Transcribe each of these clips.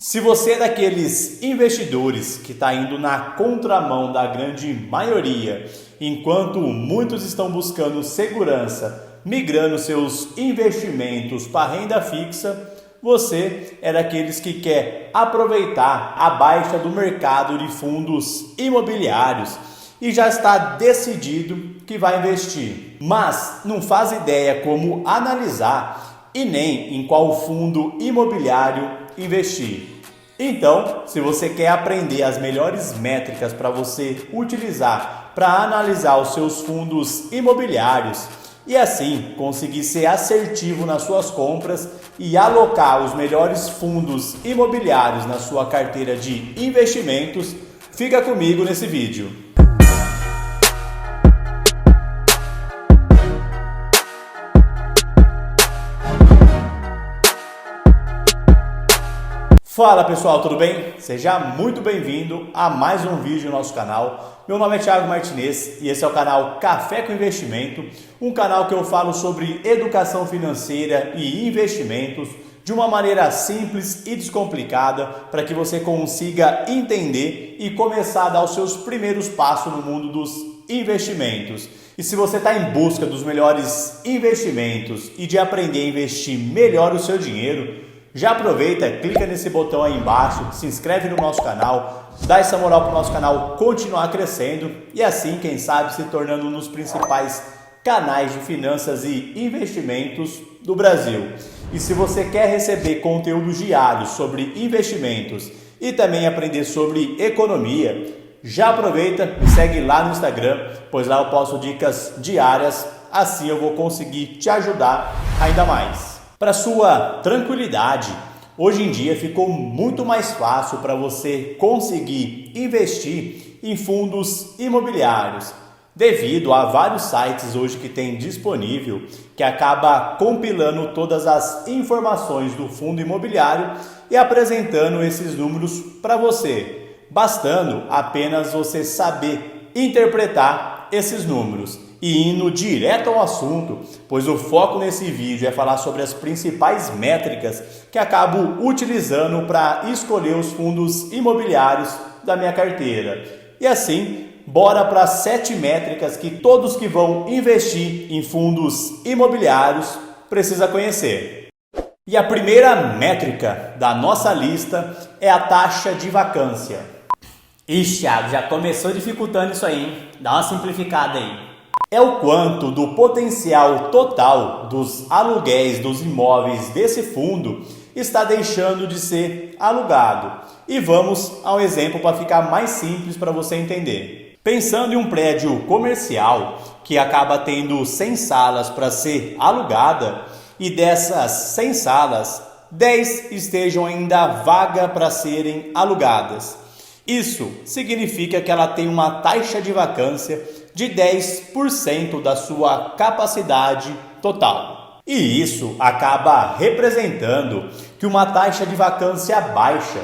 Se você é daqueles investidores que está indo na contramão da grande maioria, enquanto muitos estão buscando segurança, migrando seus investimentos para renda fixa, você é daqueles que quer aproveitar a baixa do mercado de fundos imobiliários e já está decidido que vai investir, mas não faz ideia como analisar e nem em qual fundo imobiliário investir. Então, se você quer aprender as melhores métricas para você utilizar para analisar os seus fundos imobiliários e assim conseguir ser assertivo nas suas compras e alocar os melhores fundos imobiliários na sua carteira de investimentos, fica comigo nesse vídeo. Fala pessoal, tudo bem? Seja muito bem-vindo a mais um vídeo no nosso canal. Meu nome é Thiago Martinez e esse é o canal Café com Investimento, um canal que eu falo sobre educação financeira e investimentos de uma maneira simples e descomplicada para que você consiga entender e começar a dar os seus primeiros passos no mundo dos investimentos. E se você está em busca dos melhores investimentos e de aprender a investir melhor o seu dinheiro, já aproveita, clica nesse botão aí embaixo, se inscreve no nosso canal, dá essa moral para o nosso canal continuar crescendo e assim, quem sabe, se tornando um dos principais canais de finanças e investimentos do Brasil. E se você quer receber conteúdos diários sobre investimentos e também aprender sobre economia, já aproveita e segue lá no Instagram, pois lá eu posto dicas diárias, assim eu vou conseguir te ajudar ainda mais. Para sua tranquilidade, hoje em dia ficou muito mais fácil para você conseguir investir em fundos imobiliários, devido a vários sites hoje que tem disponível, que acaba compilando todas as informações do fundo imobiliário e apresentando esses números para você, bastando apenas você saber interpretar esses números. E indo direto ao assunto, pois o foco nesse vídeo é falar sobre as principais métricas que acabo utilizando para escolher os fundos imobiliários da minha carteira. E assim, bora para 7 métricas que todos que vão investir em fundos imobiliários precisa conhecer. E a primeira métrica da nossa lista é a taxa de vacância. Ixi, Thiago, já começou dificultando isso aí, hein? Dá uma simplificada aí. É o quanto do potencial total dos aluguéis dos imóveis desse fundo está deixando de ser alugado. E vamos ao exemplo para ficar mais simples para você entender. Pensando em um prédio comercial que acaba tendo 100 salas para ser alugada e dessas 100 salas, 10 estejam ainda vaga para serem alugadas. Isso significa que ela tem uma taxa de vacância de 10% da sua capacidade total. E isso acaba representando que uma taxa de vacância baixa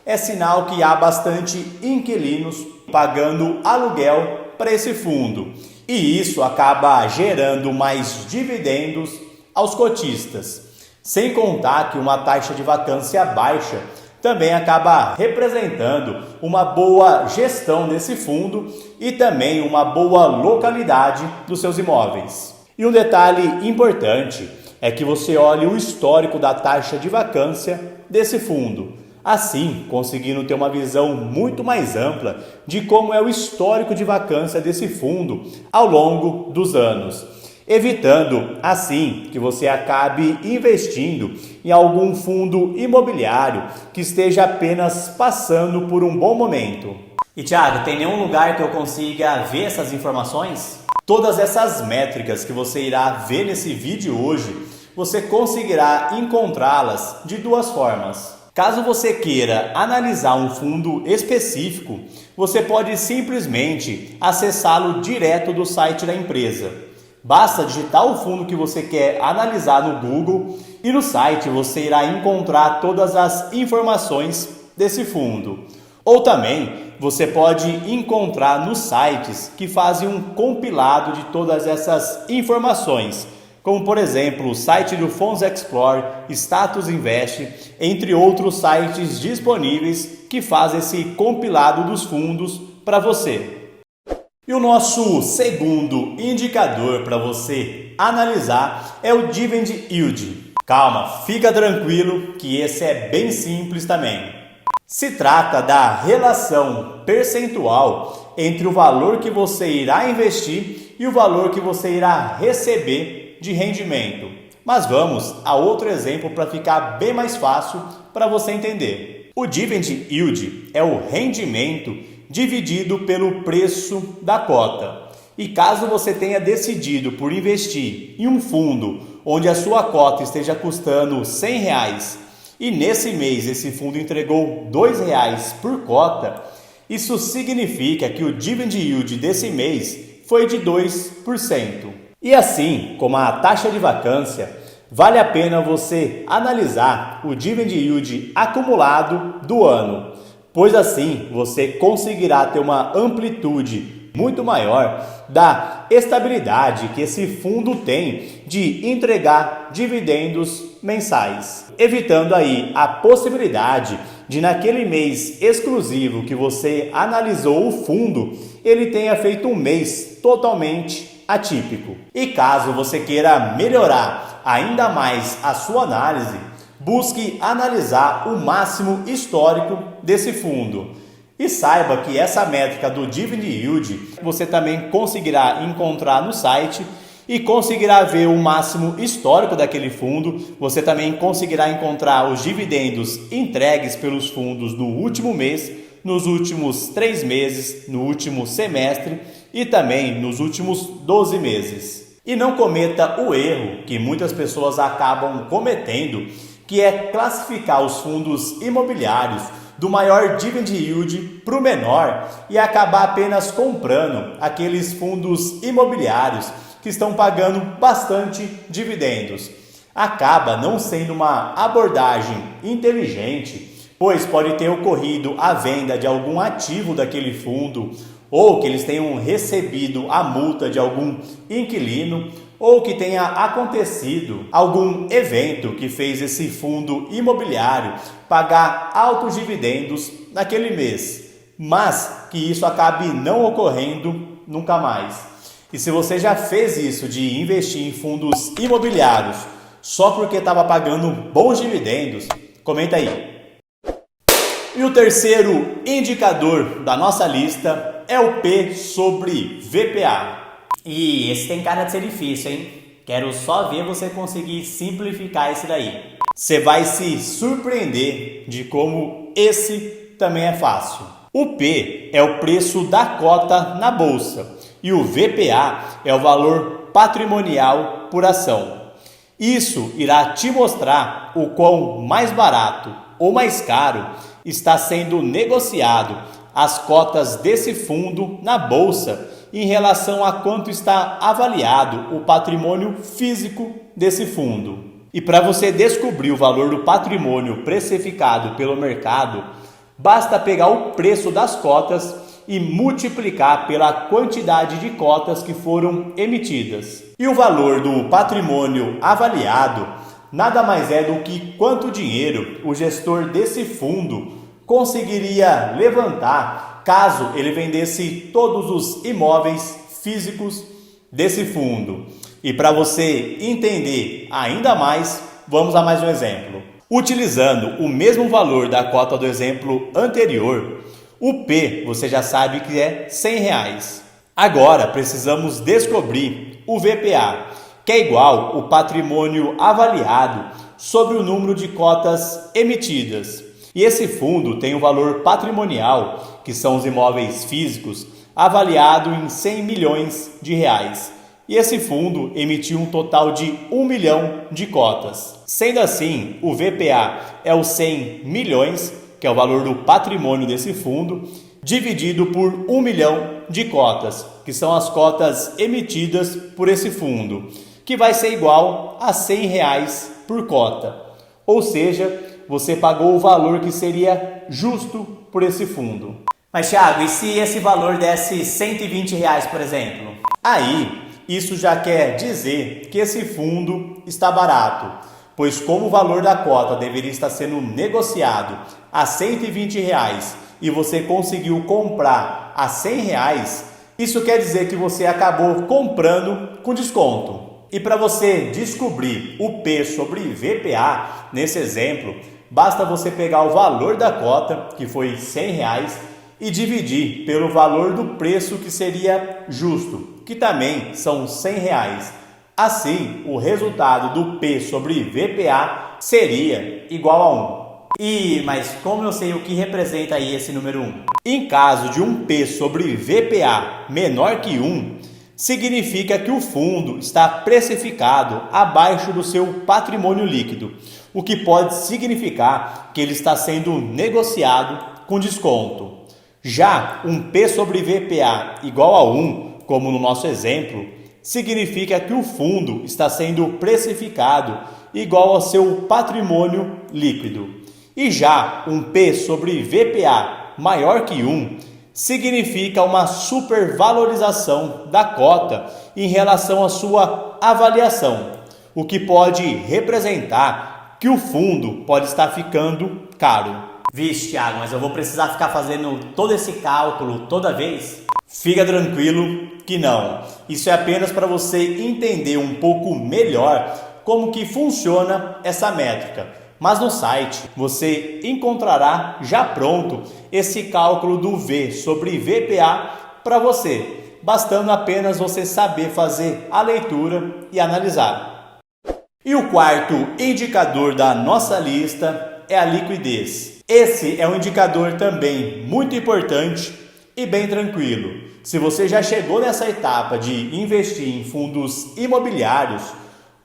é sinal que há bastante inquilinos pagando aluguel para esse fundo. E isso acaba gerando mais dividendos aos cotistas. Sem contar que uma taxa de vacância baixa também acaba representando uma boa gestão desse fundo e também uma boa localidade dos seus imóveis. E um detalhe importante é que você olhe o histórico da taxa de vacância desse fundo, assim conseguindo ter uma visão muito mais ampla de como é o histórico de vacância desse fundo ao longo dos anos, evitando assim que você acabe investindo em algum fundo imobiliário que esteja apenas passando por um bom momento. E Thiago, tem nenhum lugar que eu consiga ver essas informações? Todas essas métricas que você irá ver nesse vídeo hoje, você conseguirá encontrá-las de duas formas. Caso você queira analisar um fundo específico, você pode simplesmente acessá-lo direto do site da empresa. Basta digitar o fundo que você quer analisar no Google e no site você irá encontrar todas as informações desse fundo. Ou também você pode encontrar nos sites que fazem um compilado de todas essas informações, como por exemplo o site do Funds Explorer, Status Invest, entre outros sites disponíveis que fazem esse compilado dos fundos para você. E o nosso segundo indicador para você analisar é o Dividend Yield. Calma, fica tranquilo que esse é bem simples também. Se trata da relação percentual entre o valor que você irá investir e o valor que você irá receber de rendimento. Mas vamos a outro exemplo para ficar bem mais fácil para você entender. O Dividend Yield é o rendimento dividido pelo preço da cota. E caso você tenha decidido por investir em um fundo onde a sua cota esteja custando R$100 e nesse mês esse fundo entregou R$2 por cota, isso significa que o Dividend Yield desse mês foi de 2%. E assim como a taxa de vacância, vale a pena você analisar o Dividend Yield acumulado do ano, pois assim você conseguirá ter uma amplitude muito maior da estabilidade que esse fundo tem de entregar dividendos mensais, evitando aí a possibilidade de naquele mês exclusivo que você analisou o fundo, ele tenha feito um mês totalmente atípico. E caso você queira melhorar ainda mais a sua análise, busque analisar o máximo histórico desse fundo. E saiba que essa métrica do Dividend Yield você também conseguirá encontrar no site e conseguirá ver o máximo histórico daquele fundo. Você também conseguirá encontrar os dividendos entregues pelos fundos no último mês, nos últimos 3 meses, no último semestre e também nos últimos 12 meses. E não cometa o erro que muitas pessoas acabam cometendo, que é classificar os fundos imobiliários do maior Dividend Yield para o menor e acabar apenas comprando aqueles fundos imobiliários que estão pagando bastante dividendos. Acaba não sendo uma abordagem inteligente, pois pode ter ocorrido a venda de algum ativo daquele fundo, ou que eles tenham recebido a multa de algum inquilino, ou que tenha acontecido algum evento que fez esse fundo imobiliário pagar altos dividendos naquele mês, mas que isso acabe não ocorrendo nunca mais. E se você já fez isso de investir em fundos imobiliários só porque estava pagando bons dividendos, comenta aí. E o terceiro indicador da nossa lista é o P sobre VPA. E esse tem cara de ser difícil, hein? Quero só ver você conseguir simplificar esse daí. Você vai se surpreender de como esse também é fácil. O P é o preço da cota na bolsa e o VPA é o valor patrimonial por ação. Isso irá te mostrar o quão mais barato ou mais caro está sendo negociado as cotas desse fundo na bolsa em relação a quanto está avaliado o patrimônio físico desse fundo. E para você descobrir o valor do patrimônio precificado pelo mercado, basta pegar o preço das cotas e multiplicar pela quantidade de cotas que foram emitidas. E o valor do patrimônio avaliado nada mais é do que quanto dinheiro o gestor desse fundo conseguiria levantar caso ele vendesse todos os imóveis físicos desse fundo. E para você entender ainda mais, vamos a mais um exemplo. Utilizando o mesmo valor da cota do exemplo anterior, o P você já sabe que é R$100. Agora precisamos descobrir o VPA, que é igual o patrimônio avaliado sobre o número de cotas emitidas. E esse fundo tem um valor patrimonial, que são os imóveis físicos, avaliado em R$100 milhões. E esse fundo emitiu um total de 1 milhão de cotas. Sendo assim, o VPA é os 100 milhões, que é o valor do patrimônio desse fundo, dividido por 1 milhão de cotas, que são as cotas emitidas por esse fundo, que vai ser igual a R$100 por cota. Ou seja, você pagou o valor que seria justo por esse fundo. Mas Thiago, e se esse valor desse R$120, por exemplo? Aí isso já quer dizer que esse fundo está barato, pois como o valor da cota deveria estar sendo negociado a R$ 120 e você conseguiu comprar a R$ 100, isso quer dizer que você acabou comprando com desconto. E para você descobrir o P sobre VPA, nesse exemplo, basta você pegar o valor da cota, que foi R$ 100, e dividir pelo valor do preço que seria justo, que também são R$ 100. Assim, o resultado do P sobre VPA seria igual a 1. Mas como eu sei o que representa aí esse número 1? Em caso de um P sobre VPA menor que 1, significa que o fundo está precificado abaixo do seu patrimônio líquido, o que pode significar que ele está sendo negociado com desconto. Já um P sobre VPA igual a 1, como no nosso exemplo, significa que o fundo está sendo precificado igual ao seu patrimônio líquido. E já um P sobre VPA maior que 1 significa uma supervalorização da cota em relação à sua avaliação, o que pode representar que o fundo pode estar ficando caro. Vixe, Thiago, mas eu vou precisar ficar fazendo todo esse cálculo toda vez? Fica tranquilo que não. Isso é apenas para você entender um pouco melhor como que funciona essa métrica. Mas no site você encontrará já pronto esse cálculo do V sobre VPA para você, bastando apenas você saber fazer a leitura e analisar. E o quarto indicador da nossa lista é a liquidez. Esse é um indicador também muito importante e bem tranquilo. Se você já chegou nessa etapa de investir em fundos imobiliários,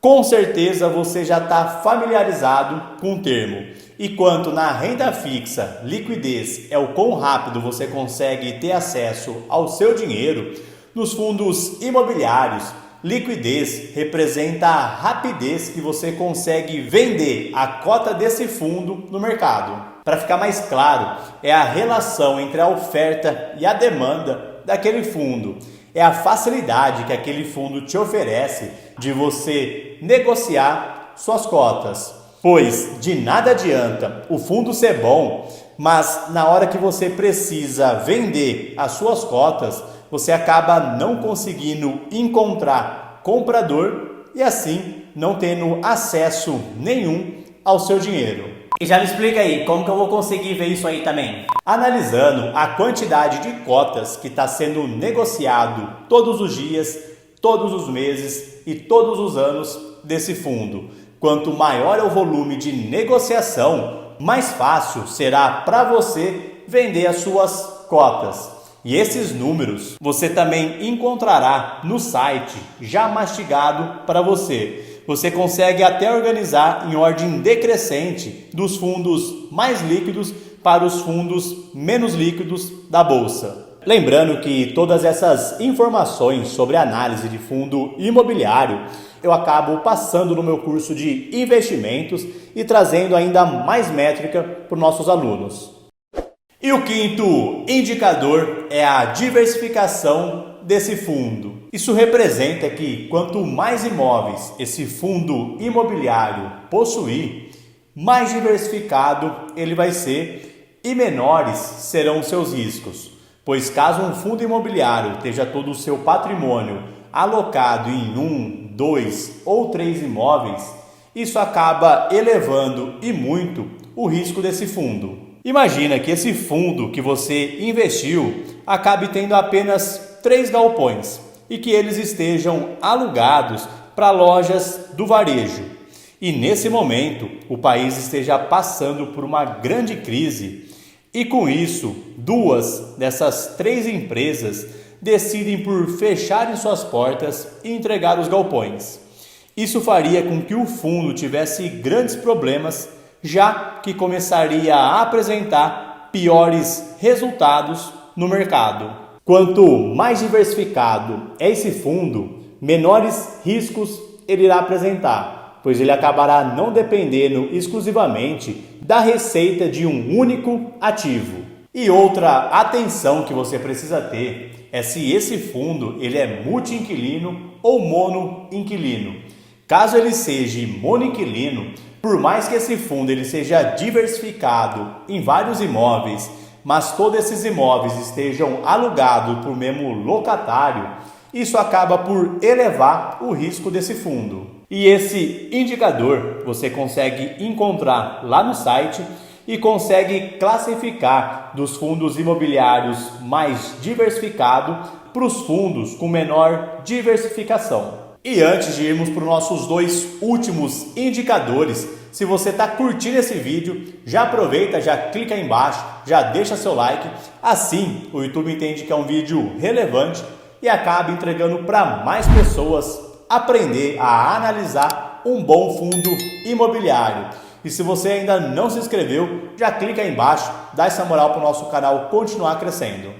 com certeza você já está familiarizado com o termo. E quanto na renda fixa, liquidez é o quão rápido você consegue ter acesso ao seu dinheiro, nos fundos imobiliários, liquidez representa a rapidez que você consegue vender a cota desse fundo no mercado. Para ficar mais claro, é a relação entre a oferta e a demanda daquele fundo. É a facilidade que aquele fundo te oferece de você negociar suas cotas. Pois de nada adianta o fundo ser bom, mas na hora que você precisa vender as suas cotas, você acaba não conseguindo encontrar comprador e assim não tendo acesso nenhum ao seu dinheiro. E já me explica aí, como que eu vou conseguir ver isso aí também? Analisando a quantidade de cotas que está sendo negociado todos os dias, todos os meses e todos os anos desse fundo. Quanto maior é o volume de negociação, mais fácil será para você vender as suas cotas. E esses números você também encontrará no site já mastigado para você. Você consegue até organizar em ordem decrescente dos fundos mais líquidos para os fundos menos líquidos da bolsa. Lembrando que todas essas informações sobre análise de fundo imobiliário eu acabo passando no meu curso de investimentos e trazendo ainda mais métrica para os nossos alunos. E o quinto indicador é a diversificação desse fundo. Isso representa que quanto mais imóveis esse fundo imobiliário possuir, mais diversificado ele vai ser e menores serão os seus riscos. Pois caso um fundo imobiliário esteja todo o seu patrimônio alocado em 1, 2 ou 3 imóveis, isso acaba elevando e muito o risco desse fundo. Imagina que esse fundo que você investiu acabe tendo apenas 3 galpões e que eles estejam alugados para lojas do varejo. E nesse momento o país esteja passando por uma grande crise e com isso 2 dessas 3 empresas decidem por fecharem suas portas e entregar os galpões. Isso faria com que o fundo tivesse grandes problemas, já que começaria a apresentar piores resultados no mercado. Quanto mais diversificado é esse fundo, menores riscos ele irá apresentar, pois ele acabará não dependendo exclusivamente da receita de um único ativo. E outra atenção que você precisa ter é se esse fundo ele é multi-inquilino ou mono-inquilino. Caso ele seja mono-inquilino, por mais que esse fundo ele seja diversificado em vários imóveis, mas todos esses imóveis estejam alugados por mesmo locatário, isso acaba por elevar o risco desse fundo. E esse indicador você consegue encontrar lá no site e consegue classificar dos fundos imobiliários mais diversificados para os fundos com menor diversificação. E antes de irmos para os nossos dois últimos indicadores, se você está curtindo esse vídeo, já aproveita, já clica aí embaixo, já deixa seu like, assim o YouTube entende que é um vídeo relevante e acaba entregando para mais pessoas aprender a analisar um bom fundo imobiliário. E se você ainda não se inscreveu, já clica aí embaixo, dá essa moral para o nosso canal continuar crescendo.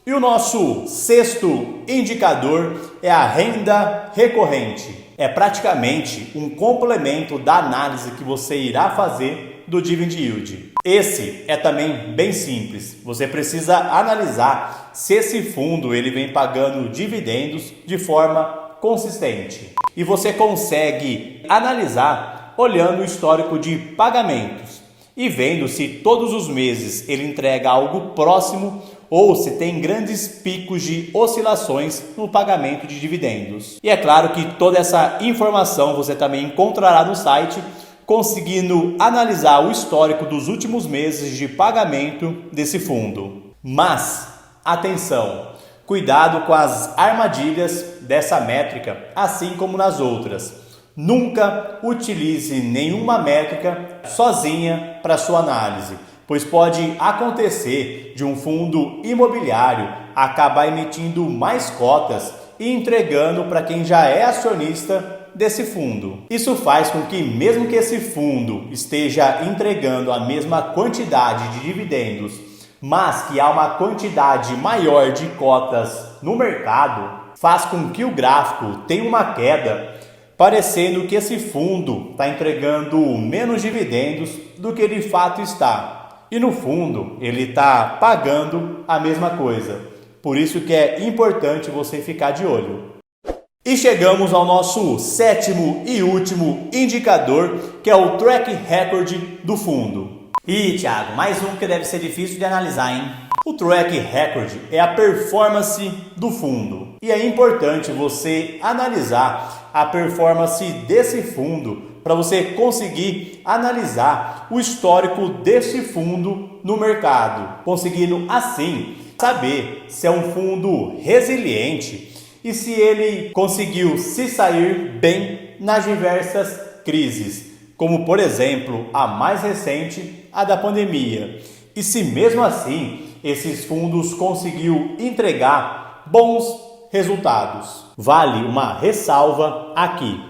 E o nosso sexto indicador é a renda recorrente. É praticamente um complemento da análise que você irá fazer do dividend yield. Esse é também bem simples. Você precisa analisar se esse fundo ele vem pagando dividendos de forma consistente. E você consegue analisar olhando o histórico de pagamentos e vendo se todos os meses ele entrega algo próximo ou se tem grandes picos de oscilações no pagamento de dividendos. E é claro que toda essa informação você também encontrará no site, conseguindo analisar o histórico dos últimos meses de pagamento desse fundo. Mas, atenção, cuidado com as armadilhas dessa métrica, assim como nas outras. Nunca utilize nenhuma métrica sozinha para sua análise, pois pode acontecer de um fundo imobiliário acabar emitindo mais cotas e entregando para quem já é acionista desse fundo. Isso faz com que, mesmo que esse fundo esteja entregando a mesma quantidade de dividendos, mas que há uma quantidade maior de cotas no mercado, faz com que o gráfico tenha uma queda, parecendo que esse fundo está entregando menos dividendos do que de fato está. E no fundo, ele está pagando a mesma coisa. Por isso que é importante você ficar de olho. E chegamos ao nosso sétimo e último indicador, que é o track record do fundo. Ih, Thiago, mais um que deve ser difícil de analisar, hein? O track record é a performance do fundo. E é importante você analisar a performance desse fundo para você conseguir analisar o histórico desse fundo no mercado, conseguindo assim saber se é um fundo resiliente e se ele conseguiu se sair bem nas diversas crises, como por exemplo a mais recente, a da pandemia. E se mesmo assim esses fundos conseguiu entregar bons resultados. Vale uma ressalva aqui.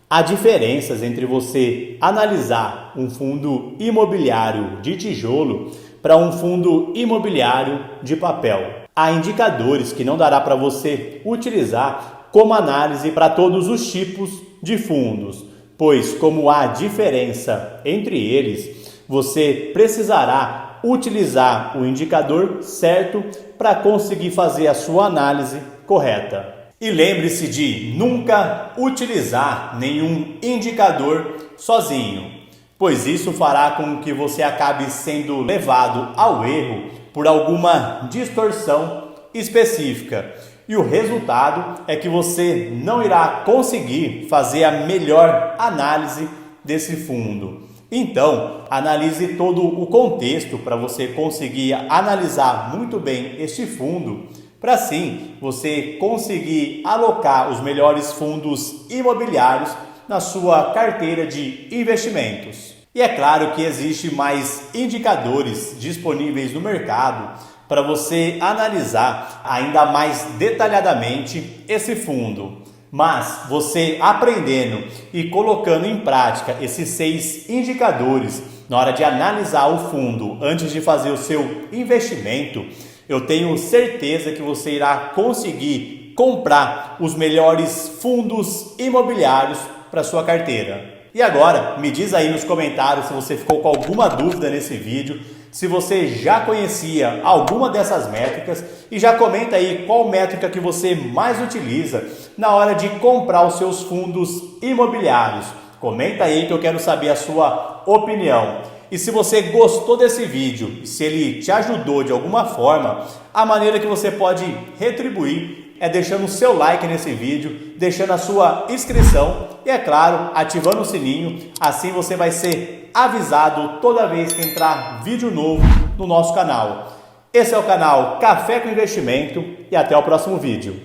Há diferenças entre você analisar um fundo imobiliário de tijolo para um fundo imobiliário de papel. Há indicadores que não dará para você utilizar como análise para todos os tipos de fundos, pois como há diferença entre eles, você precisará utilizar o indicador certo para conseguir fazer a sua análise correta. E lembre-se de nunca utilizar nenhum indicador sozinho, pois isso fará com que você acabe sendo levado ao erro por alguma distorção específica. E o resultado é que você não irá conseguir fazer a melhor análise desse fundo. Então, analise todo o contexto para você conseguir analisar muito bem este fundo, para assim você conseguir alocar os melhores fundos imobiliários na sua carteira de investimentos. E é claro que existe mais indicadores disponíveis no mercado para você analisar ainda mais detalhadamente esse fundo. Mas você aprendendo e colocando em prática esses 6 indicadores na hora de analisar o fundo antes de fazer o seu investimento, eu tenho certeza que você irá conseguir comprar os melhores fundos imobiliários para sua carteira. E agora, me diz aí nos comentários se você ficou com alguma dúvida nesse vídeo, se você já conhecia alguma dessas métricas e já comenta aí qual métrica que você mais utiliza na hora de comprar os seus fundos imobiliários. Comenta aí que eu quero saber a sua opinião. E se você gostou desse vídeo e se ele te ajudou de alguma forma, a maneira que você pode retribuir é deixando o seu like nesse vídeo, deixando a sua inscrição e, é claro, ativando o sininho. Assim você vai ser avisado toda vez que entrar vídeo novo no nosso canal. Esse é o canal Café com Investimento e até o próximo vídeo.